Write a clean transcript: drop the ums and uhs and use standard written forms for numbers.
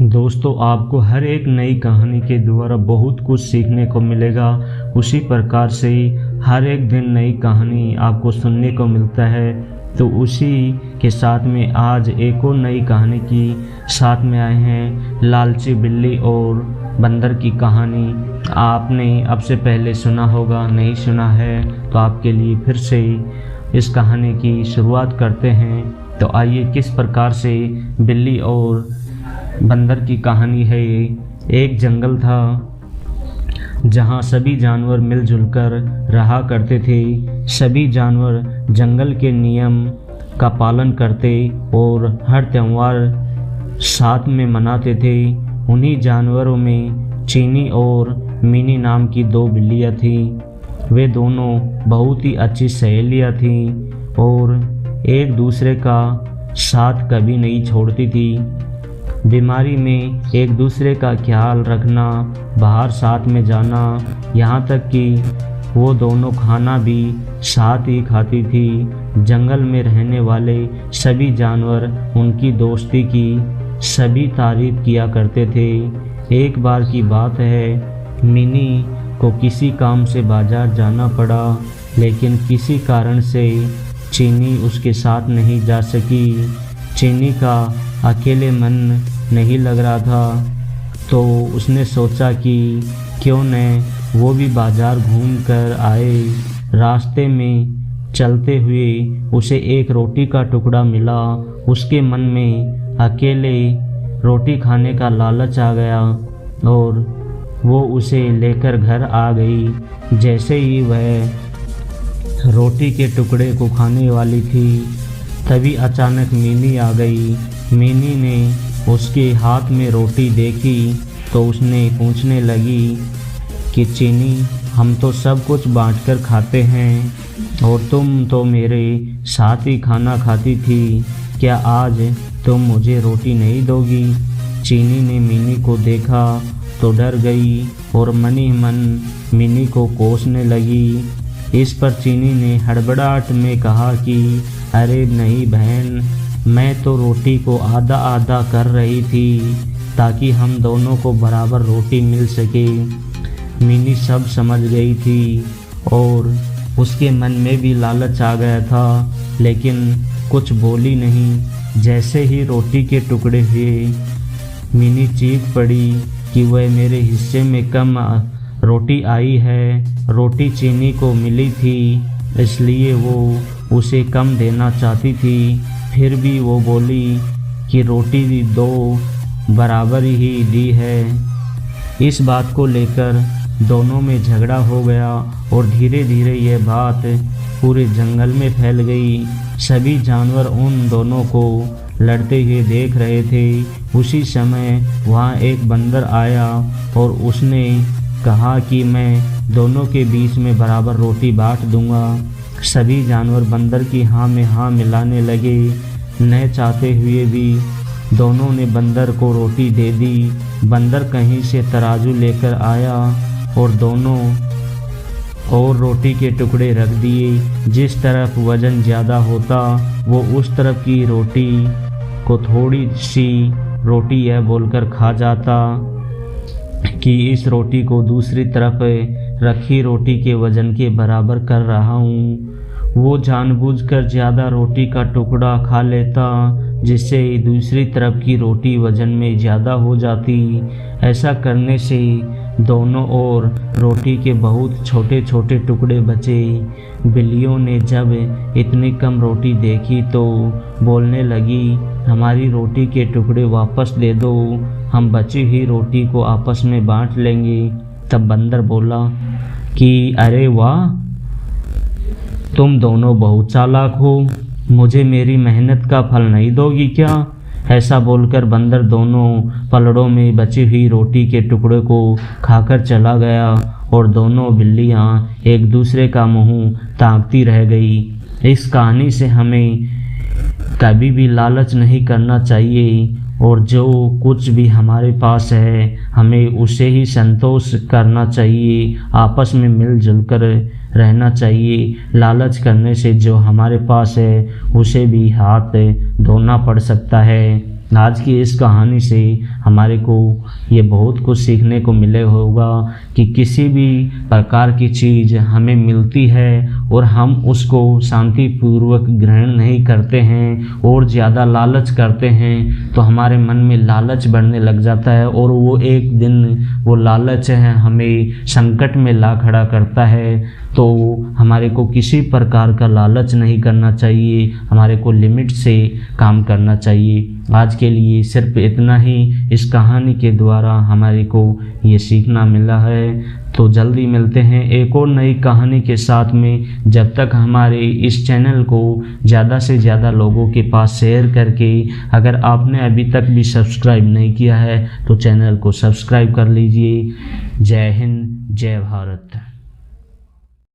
दोस्तों, आपको हर एक नई कहानी के द्वारा बहुत कुछ सीखने को मिलेगा। उसी प्रकार से हर एक दिन नई कहानी आपको सुनने को मिलता है। तो उसी के साथ में आज एक और नई कहानी की साथ में आए हैं, लालची बिल्ली और बंदर की कहानी। आपने अब से पहले सुना होगा, नहीं सुना है तो आपके लिए फिर से इस कहानी की शुरुआत करते हैं। तो आइए किस प्रकार से बिल्ली और बंदर की कहानी है। एक जंगल था जहाँ सभी जानवर मिलजुल कर रहा करते थे। सभी जानवर जंगल के नियम का पालन करते और हर त्यौहार साथ में मनाते थे। उन्हीं जानवरों में चीनी और मिनी नाम की दो बिल्लियाँ थीं। वे दोनों बहुत ही अच्छी सहेलियाँ थीं और एक दूसरे का साथ कभी नहीं छोड़ती थी। बीमारी में एक दूसरे का ख्याल रखना, बाहर साथ में जाना, यहाँ तक कि वो दोनों खाना भी साथ ही खाती थी। जंगल में रहने वाले सभी जानवर उनकी दोस्ती की सभी तारीफ किया करते थे। एक बार की बात है, मिनी को किसी काम से बाजार जाना पड़ा, लेकिन किसी कारण से चीनी उसके साथ नहीं जा सकी। चीनी का अकेले मन नहीं लग रहा था, तो उसने सोचा कि क्यों न वो भी बाजार घूम कर आए। रास्ते में चलते हुए उसे एक रोटी का टुकड़ा मिला। उसके मन में अकेले रोटी खाने का लालच आ गया और वो उसे लेकर घर आ गई। जैसे ही वह रोटी के टुकड़े को खाने वाली थी, तभी अचानक मिनी आ गई। मिनी ने उसके हाथ में रोटी देखी तो उसने पूछने लगी कि चीनी, हम तो सब कुछ बांटकर खाते हैं और तुम तो मेरे साथ ही खाना खाती थी, क्या आज तुम मुझे रोटी नहीं दोगी? चीनी ने मिनी को देखा तो डर गई और मन ही मन मिनी को कोसने लगी। इस पर चीनी ने हड़बड़ाहट में कहा कि अरे नहीं बहन, मैं तो रोटी को आधा आधा कर रही थी ताकि हम दोनों को बराबर रोटी मिल सके। मिनी सब समझ गई थी और उसके मन में भी लालच आ गया था, लेकिन कुछ बोली नहीं। जैसे ही रोटी के टुकड़े हुए, मिनी चीख पड़ी कि वह मेरे हिस्से में कम रोटी आई है। रोटी चीनी को मिली थी, इसलिए वो उसे कम देना चाहती थी। फिर भी वो बोली कि रोटी भी दो बराबर ही दी है। इस बात को लेकर दोनों में झगड़ा हो गया और धीरे धीरे यह बात पूरे जंगल में फैल गई। सभी जानवर उन दोनों को लड़ते हुए देख रहे थे। उसी समय वहाँ एक बंदर आया और उसने कहा कि मैं दोनों के बीच में बराबर रोटी बांट दूंगा। सभी जानवर बंदर की हाँ में हाँ मिलाने लगे। न चाहते हुए भी दोनों ने बंदर को रोटी दे दी। बंदर कहीं से तराजू लेकर आया और दोनों और रोटी के टुकड़े रख दिए। जिस तरफ वजन ज़्यादा होता वो उस तरफ की रोटी को थोड़ी सी रोटी यह बोलकर खा जाता कि इस रोटी को दूसरी तरफ रखी रोटी के वजन के बराबर कर रहा हूँ। वो जानबूझकर ज़्यादा रोटी का टुकड़ा खा लेता, जिससे दूसरी तरफ की रोटी वजन में ज़्यादा हो जाती। ऐसा करने से दोनों ओर रोटी के बहुत छोटे छोटे टुकड़े बचे। बिल्लियों ने जब इतनी कम रोटी देखी तो बोलने लगी, हमारी रोटी के टुकड़े वापस दे दो, हम बची हुई रोटी को आपस में बांट लेंगे। तब बंदर बोला कि अरे वाह, तुम दोनों बहुत चालाक हो, मुझे मेरी मेहनत का फल नहीं दोगी क्या? ऐसा बोलकर बंदर दोनों पलड़ों में बची हुई रोटी के टुकड़े को खाकर चला गया और दोनों बिल्लियां एक दूसरे का मुंह ताकती रह गई। इस कहानी से हमें कभी भी लालच नहीं करना चाहिए और जो कुछ भी हमारे पास है हमें उसे ही संतोष करना चाहिए। आपस में मिलजुल कर रहना चाहिए। लालच करने से जो हमारे पास है उसे भी हाथ धोना पड़ सकता है। आज की इस कहानी से हमारे को ये बहुत कुछ सीखने को मिले होगा कि किसी भी प्रकार की चीज़ हमें मिलती है और हम उसको शांतिपूर्वक ग्रहण नहीं करते हैं और ज़्यादा लालच करते हैं तो हमारे मन में लालच बढ़ने लग जाता है और वो एक दिन वो लालच है हमें संकट में ला खड़ा करता है। तो हमारे को किसी प्रकार का लालच नहीं करना चाहिए, हमारे को लिमिट से काम करना चाहिए। आज के लिए सिर्फ इतना ही इस कहानी के द्वारा हमारे को ये सीखना मिला है। तो जल्दी मिलते हैं एक और नई कहानी के साथ में। जब तक हमारे इस चैनल को ज़्यादा से ज़्यादा लोगों के पास शेयर करके, अगर आपने अभी तक भी सब्सक्राइब नहीं किया है तो चैनल को सब्सक्राइब कर लीजिए। जय हिंद, जय भारत।